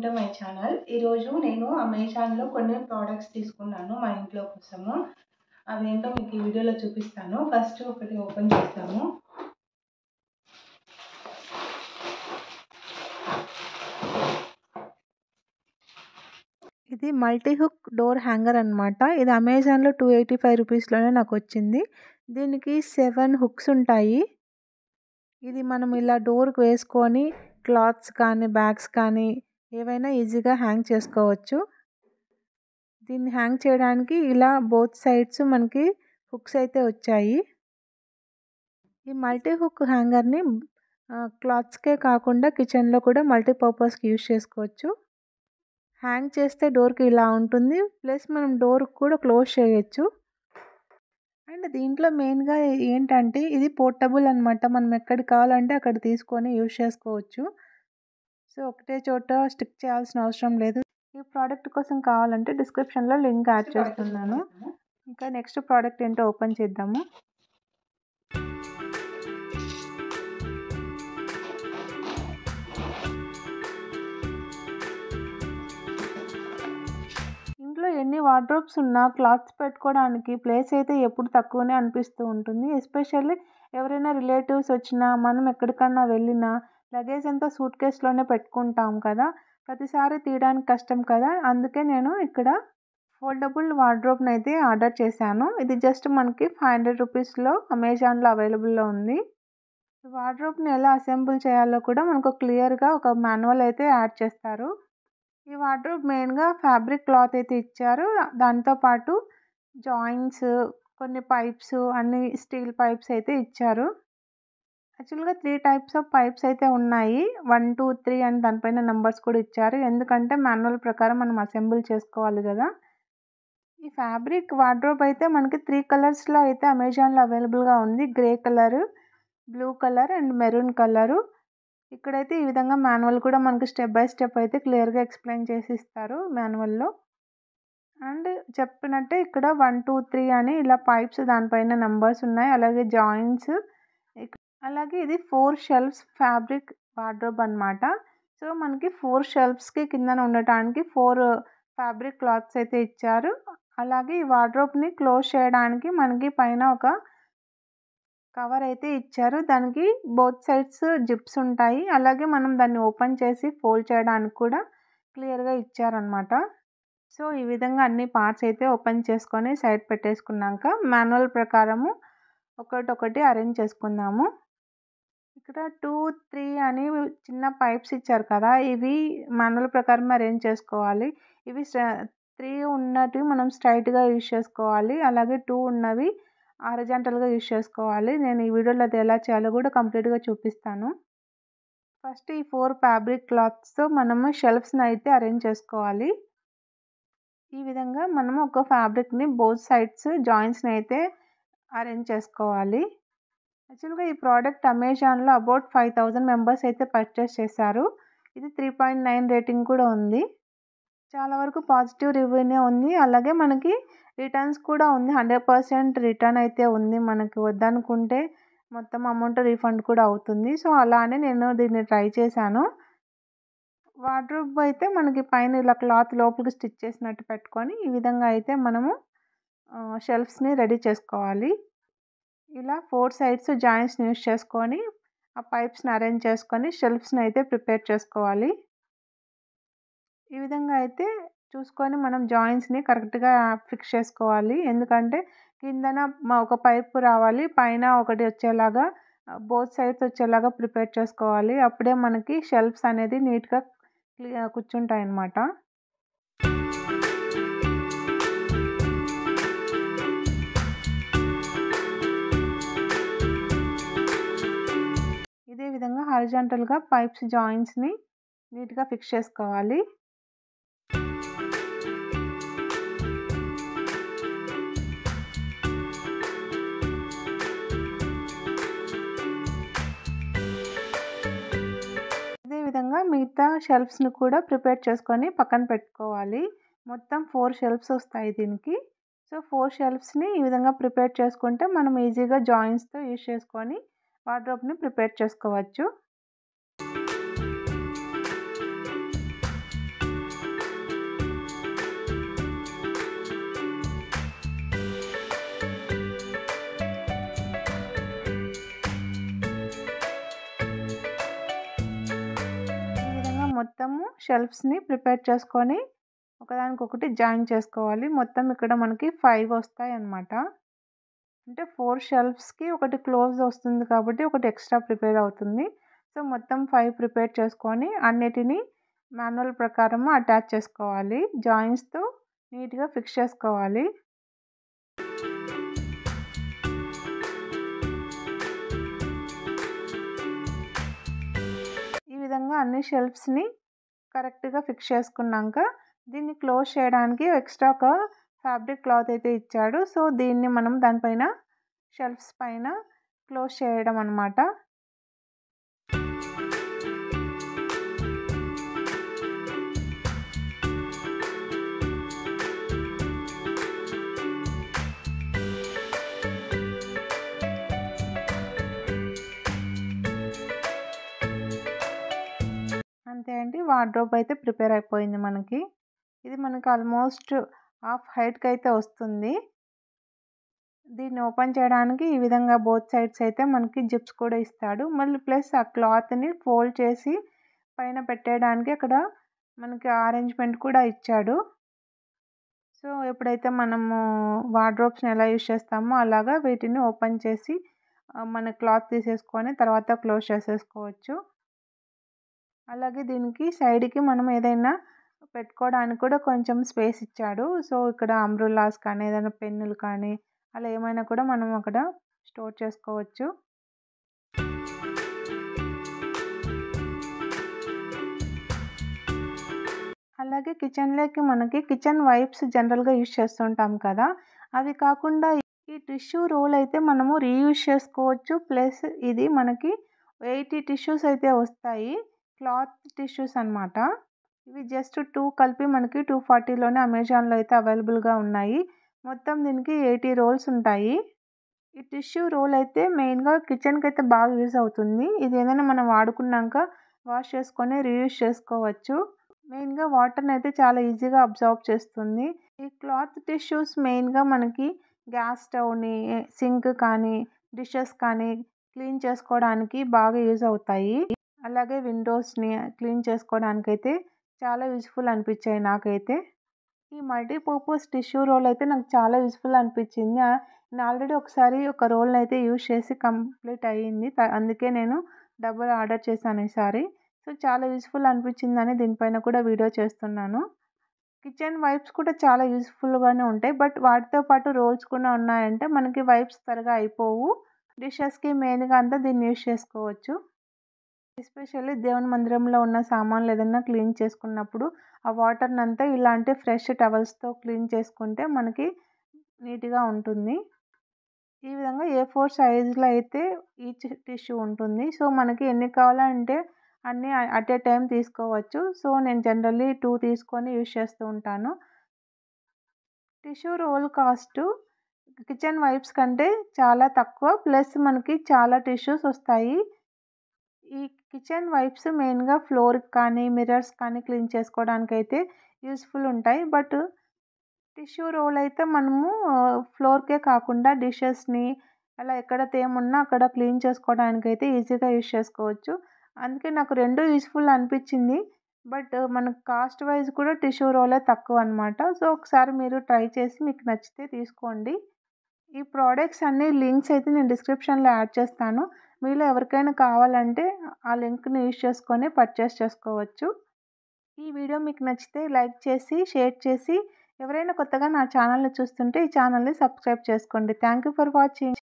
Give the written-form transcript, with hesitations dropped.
To my channel. ఈరోజు నేను అమెజాన్‌లో కొన్ని ప్రొడక్ట్స్ తీసుకున్నాను మా ఇంట్లో కోసము. అవేంటో మీకు ఈ వీడియోలో చూపిస్తాను. ఫస్ట్ ఒకటి ఓపెన్ చేస్తాము. ఇది మల్టీ హుక్ డోర్ హ్యాంగర్ అనమాట. ఇది అమెజాన్‌లో 285 రూపీస్‌లోనే నాకొచ్చింది. దీనికి 7 హుక్స్ ఉంటాయి. ఇది మనం ఇలా డోర్‌కి వేసుకొని క్లాత్స్ కానీ, బ్యాగ్స్ కానీ ఏవైనా ఈజీగా హ్యాంగ్ చేసుకోవచ్చు. దీన్ని హ్యాంగ్ చేయడానికి ఇలా బోత్ సైడ్స్ మనకి హుక్స్ అయితే వచ్చాయి. ఈ మల్టీ హుక్ హ్యాంగర్‌ని క్లాత్స్‌కే కాకుండా కిచెన్‌లో కూడా మల్టీపర్పస్‌కి యూజ్ చేసుకోవచ్చు. హ్యాంగ్ చేస్తే డోర్‌కి ఇలా ఉంటుంది. ప్లస్ మనం డోర్‌కి కూడా క్లోజ్ చేయొచ్చు. అండ్ దీంట్లో మెయిన్‌గా ఏంటంటే ఇది పోర్టబుల్ అనమాట. మనం ఎక్కడికి కావాలంటే అక్కడ తీసుకొని యూజ్ చేసుకోవచ్చు. సో ఒకటే చోట స్టిక్ చేయాల్సిన అవసరం లేదు. ఈ ప్రోడక్ట్ కోసం కావాలంటే డిస్క్రిప్షన్‌లో లింక్ యాడ్ చేస్తున్నాను. ఇంకా నెక్స్ట్ ప్రోడక్ట్ ఏంటో ఓపెన్ చేద్దాము. ఇంట్లో ఎన్ని వార్డ్రోబ్స్ ఉన్నా క్లాత్స్ పెట్టుకోవడానికి ప్లేస్ అయితే ఎప్పుడు తక్కువనే అనిపిస్తూ ఉంటుంది. ఎస్పెషల్లీ ఎవరైనా రిలేటివ్స్ వచ్చినా, మనం ఎక్కడికన్నా వెళ్ళినా లగేజ్ అంతా సూట్ కేస్‌లోనే పెట్టుకుంటాం కదా! ప్రతిసారి తీయడానికి కష్టం కదా! అందుకే నేను ఇక్కడ ఫోల్డబుల్ వార్డ్రోబ్‌ని అయితే ఆర్డర్ చేశాను. ఇది జస్ట్ మనకి 500 రూపీస్‌లో అమెజాన్‌లో అవైలబుల్‌లో ఉంది. వార్డ్రోబ్‌ని ఎలా అసెంబుల్ చేయాలో కూడా మనకు క్లియర్‌గా ఒక మాన్యువల్ అయితే యాడ్ చేస్తారు. ఈ వార్డ్రోబ్ మెయిన్‌గా ఫ్యాబ్రిక్ క్లాత్ అయితే ఇచ్చారు. దాంతో పాటు జాయింట్స్, కొన్ని పైప్స్ అన్ని స్టీల్ పైప్స్ అయితే ఇచ్చారు. యాక్చువల్‌గా 3 టైప్స్ ఆఫ్ పైప్స్ అయితే ఉన్నాయి. 1, 2, 3 అని దానిపైన నంబర్స్ కూడా ఇచ్చారు. ఎందుకంటే మాన్యువల్ ప్రకారం మనం అసెంబుల్ చేసుకోవాలి గదా! ఈ ఫ్యాబ్రిక్ వార్డ్రోబ్ అయితే మనకి 3 కలర్స్‌లో అయితే అమెజాన్‌లో అవైలబుల్‌గా ఉంది. Grey colour, blue colour and maroon colour. ఇక్కడైతే ఈ విధంగా మాన్యువల్ కూడా మనకి స్టెప్ బై స్టెప్ అయితే క్లియర్‌గా ఎక్స్‌ప్లెయిన్ చేసి ఇస్తారు మాన్యువల్‌లో. అండ్ చెప్పినట్టే ఇక్కడ 1, 2, 3 అని ఇలా పైప్స్ దానిపైన నంబర్స్ ఉన్నాయి. అలాగే జాయింట్స్. అలాగే ఇది 4 షెల్ఫ్స్ ఫ్యాబ్రిక్ వార్డ్రోబ్ అనమాట. సో మనకి 4 షెల్ఫ్స్‌కి కిందన ఉండటానికి 4 ఫ్యాబ్రిక్ క్లాత్స్ అయితే ఇచ్చారు. అలాగే ఈ వార్డ్రోబ్‌ని క్లోజ్ చేయడానికి మనకి పైన ఒక కవర్ అయితే ఇచ్చారు. దానికి బోత్ సైడ్స్ జిప్స్ ఉంటాయి. అలాగే మనం దాన్ని ఓపెన్ చేసి ఫోల్డ్ చేయడానికి కూడా క్లియర్‌గా ఇచ్చారనమాట. సో ఈ విధంగా అన్ని పార్ట్స్ అయితే ఓపెన్ చేసుకొని సైడ్ పెట్టేసుకున్నాక మాన్యువల్ ప్రకారము ఒకటొకటి అరేంజ్ చేసుకుందాము. ఇక్కడ 2, 3 అని చిన్న పైప్స్ ఇచ్చారు కదా! ఇవి మాన్యువల్ ప్రకారం అరేంజ్ చేసుకోవాలి. ఇవి 3 ఉన్నటివి మనం స్ట్రెయిట్‌గా యూజ్ చేసుకోవాలి. అలాగే 2 ఉన్నవి హారిజాంటల్‌గా యూజ్ చేసుకోవాలి. నేను ఈ వీడియోలో అది ఎలా చేయాలో కూడా కంప్లీట్‌గా చూపిస్తాను. ఫస్ట్ ఈ 4 ఫ్యాబ్రిక్ క్లాత్స్‌తో మనము షెల్ఫ్స్‌ని అయితే అరేంజ్ చేసుకోవాలి. ఈ విధంగా మనము ఒక ఫ్యాబ్రిక్‌ని బోత్ సైడ్స్ జాయింట్స్‌ని అయితే అరేంజ్ చేసుకోవాలి. యాక్చువల్‌గా ఈ ప్రోడక్ట్ అమెజాన్‌లో అబౌట్ 5000 మెంబర్స్ అయితే పర్చేస్ చేశారు. ఇది 3.9 రేటింగ్ కూడా ఉంది. చాలా వరకు పాజిటివ్ రివ్యూనే ఉంది. అలాగే మనకి రిటర్న్స్ కూడా ఉంది. 100% రిటర్న్ అయితే ఉంది. మనకి వద్దనుకుంటే మొత్తం అమౌంట్ రీఫండ్ కూడా అవుతుంది. సో అలానే నేను దీన్ని ట్రై చేశాను. వార్డ్రోబ్ అయితే మనకి పైన ఇలా క్లాత్ లోపలికి స్టిచ్ చేసినట్టు పెట్టుకొని ఈ విధంగా అయితే మనము షెల్ఫ్స్‌ని రెడీ చేసుకోవాలి. ఇలా 4 సైడ్స్ జాయింట్స్‌ని యూజ్ చేసుకొని ఆ పైప్స్‌ని అరేంజ్ చేసుకొని షెల్ఫ్స్‌ని అయితే ప్రిపేర్ చేసుకోవాలి. ఈ విధంగా అయితే చూసుకొని మనం జాయింట్స్‌ని కరెక్ట్‌గా ఫిక్స్ చేసుకోవాలి. ఎందుకంటే కిందన ఒక పైపు రావాలి. పైన ఒకటి వచ్చేలాగా బోత్ సైడ్స్ వచ్చేలాగా ప్రిపేర్ చేసుకోవాలి. అప్పుడే మనకి షెల్ఫ్స్ అనేది నీట్‌గా కూర్చుంటాయన్నమాట. ఇదే విధంగా హారిజాంటల్‌గా పైప్స్ జాయింట్స్‌ని నీట్‌గా ఫిక్స్ చేసుకోవాలి. ఇదే విధంగా మిగతా షెల్ఫ్స్‌ని కూడా ప్రిపేర్ చేసుకొని పక్కన పెట్టుకోవాలి. మొత్తం 4 షెల్ఫ్స్ వస్తాయి దీనికి. సో 4 షెల్ఫ్స్‌ని ఈ విధంగా ప్రిపేర్ చేసుకుంటే మనం ఈజీగా జాయింట్స్‌తో యూజ్ చేసుకొని వార్డ్రోబ్‌ని ప్రిపేర్ చేసుకోవచ్చు. మొత్తము షెల్ఫ్స్ని ప్రిపేర్ చేసుకొని ఒకదానికొకటి జాయిన్ చేసుకోవాలి. మొత్తం ఇక్కడ మనకి 5 వస్తాయి అన్నమాట. అంటే 4 షెల్ఫ్స్కి ఒకటి క్లోజ్ వస్తుంది కాబట్టి ఒకటి ఎక్స్ట్రా ప్రిపేర్ అవుతుంది. సో మొత్తం 5 ప్రిపేర్ చేసుకొని అన్నిటినీ మాన్యువల్ ప్రకారం అటాచ్ చేసుకోవాలి. జాయింట్స్తో నీట్గా ఫిక్స్ చేసుకోవాలి. ఈ విధంగా అన్ని షెల్ఫ్స్ని కరెక్ట్గా ఫిక్స్ చేసుకున్నాక దీన్ని క్లోజ్ చేయడానికి ఎక్స్ట్రా ఒక ఫ్యాబ్రిక్ క్లాత్ అయితే ఇచ్చాడు. సో దీన్ని మనం దానిపైన షెల్ఫ్స్ పైన క్లోజ్ చేయడం అన్నమాట. అంతే అండి, వార్డ్రోబ్ అయితే ప్రిపేర్ అయిపోయింది మనకి. ఇది మనకి ఆల్మోస్ట్ హాఫ్ హైట్కి అయితే వస్తుంది. దీన్ని ఓపెన్ చేయడానికి ఈ విధంగా బోత్ సైడ్స్ అయితే మనకి జిప్స్ కూడా ఇస్తాడు. మళ్ళీ ప్లస్ ఆ క్లాత్ని ఫోల్డ్ చేసి పైన పెట్టేయడానికి అక్కడ మనకి అరేంజ్మెంట్ కూడా ఇచ్చాడు. సో ఎప్పుడైతే మనము వార్డ్రోబ్స్ని ఎలా యూజ్ చేస్తామో అలాగా వీటిని ఓపెన్ చేసి మన క్లాత్ తీసేసుకొని తర్వాత క్లోజ్ చేసేసుకోవచ్చు. అలాగే దీనికి సైడ్కి మనం ఏదైనా పెట్టుకోవడానికి కూడా కొంచెం స్పేస్ ఇచ్చాడు. సో ఇక్కడ అంబ్రెల్లాస్ కానీ ఏదైనా పెన్నులు కానీ అలా ఏమైనా కూడా మనం అక్కడ స్టోర్ చేసుకోవచ్చు. అలాగే కిచెన్లోకి మనకి కిచెన్ వైప్స్ జనరల్గా యూజ్ చేస్తుంటాం కదా, అవి కాకుండా ఈ టిష్యూ రోల్ అయితే మనము రీయూజ్ చేసుకోవచ్చు. ప్లస్ ఇది మనకి 80 టిష్యూస్ అయితే వస్తాయి, క్లాత్ టిష్యూస్ అన్నమాట. ఇవి జస్ట్ 2 కలిపి మనకి 240లోనే అమెజాన్లో అయితే అవైలబుల్గా ఉన్నాయి. మొత్తం దీనికి 80 రోల్స్ ఉంటాయి. ఈ టిష్యూ రోల్ అయితే మెయిన్గా కిచెన్కి అయితే బాగా యూజ్ అవుతుంది. ఇది ఏదైనా మనం వాడుకున్నాక వాష్ చేసుకొని రీయూజ్ చేసుకోవచ్చు. మెయిన్గా వాటర్ని అయితే చాలా ఈజీగా అబ్జర్వ్ చేస్తుంది. ఈ క్లాత్ టిష్యూస్ మెయిన్గా మనకి గ్యాస్ స్టవ్ని, సింక్ కానీ డిషెస్ కానీ క్లీన్ చేసుకోవడానికి బాగా యూజ్ అవుతాయి. అలాగే విండోస్ని క్లీన్ చేసుకోవడానికి అయితే చాలా యూజ్ఫుల్ అనిపించాయి నాకైతే. ఈ మల్టీపర్పస్ టిష్యూ రోల్ అయితే నాకు చాలా యూజ్ఫుల్ అనిపించింది. నేను ఆల్రెడీ ఒకసారి ఒక రోల్ని అయితే యూజ్ చేసి కంప్లీట్ అయ్యింది. అందుకే నేను డబుల్ ఆర్డర్ చేశాను ఈసారి. సో చాలా యూజ్ఫుల్ అనిపించిందని దీనిపైన కూడా వీడియో చేస్తున్నాను. కిచెన్ వైప్స్ కూడా చాలా యూజ్ఫుల్గానే ఉంటాయి. బట్ వాటితో పాటు రోల్స్ కూడా ఉన్నాయంటే మనకి వైప్స్ త్వరగా అయిపోవు. డిషెస్కి మెయిన్గా అంతా దీన్ని యూజ్ చేసుకోవచ్చు. ఎస్పెషల్లీ దేవుని మందిరంలో ఉన్న సామాన్లు ఏదైనా క్లీన్ చేసుకున్నప్పుడు ఆ వాటర్ని అంతా ఇలాంటి ఫ్రెష్ టవల్స్తో క్లీన్ చేసుకుంటే మనకి నీట్గా ఉంటుంది. ఈ విధంగా A4 సైజులో అయితే ఈచ్ టిష్యూ ఉంటుంది. సో మనకి ఎన్ని కావాలంటే అన్నీ అట్ ఏ టైం తీసుకోవచ్చు. సో నేను జనరల్లీ 2 తీసుకొని యూజ్ చేస్తూ ఉంటాను. Tissue roll cost kitchen wipes కంటే చాలా తక్కువ, ప్లస్ మనకి చాలా టిష్యూస్ వస్తాయి. ఈ కిచెన్ వైప్స్ మెయిన్గా ఫ్లోర్కి కానీ మిర్రర్స్ కానీ క్లీన్ చేసుకోవడానికి అయితే యూస్ఫుల్ ఉంటాయి. బట్ టిష్యూ రోల్ అయితే మనము ఫ్లోర్కే కాకుండా డిషెస్ని అలా ఎక్కడ తేమున్నా అక్కడ క్లీన్ చేసుకోవడానికి అయితే ఈజీగా యూజ్ చేసుకోవచ్చు. అందుకే నాకు రెండు యూస్ఫుల్ అనిపించింది. బట్ మనకు కాస్ట్ వైజ్ కూడా టిష్యూ రోలే తక్కువ అన్నమాట. సో ఒకసారి మీరు ట్రై చేసి మీకు నచ్చితే తీసుకోండి. ఈ ప్రోడక్ట్స్ అన్ని లింక్స్ అయితే నేను డిస్క్రిప్షన్లో యాడ్ చేస్తాను. మీలో ఎవరికైనా కావాలంటే ఆ లింక్ని యూజ్ చేసుకొని పర్చేస్ చేసుకోవచ్చు. ఈ వీడియో మీకు నచ్చితే లైక్ చేసి షేర్ చేసి ఎవరైనా కొత్తగా నా ఛానల్ని చూస్తుంటే ఈ ఛానల్ని సబ్స్క్రైబ్ చేసుకోండి. Thank you for watching.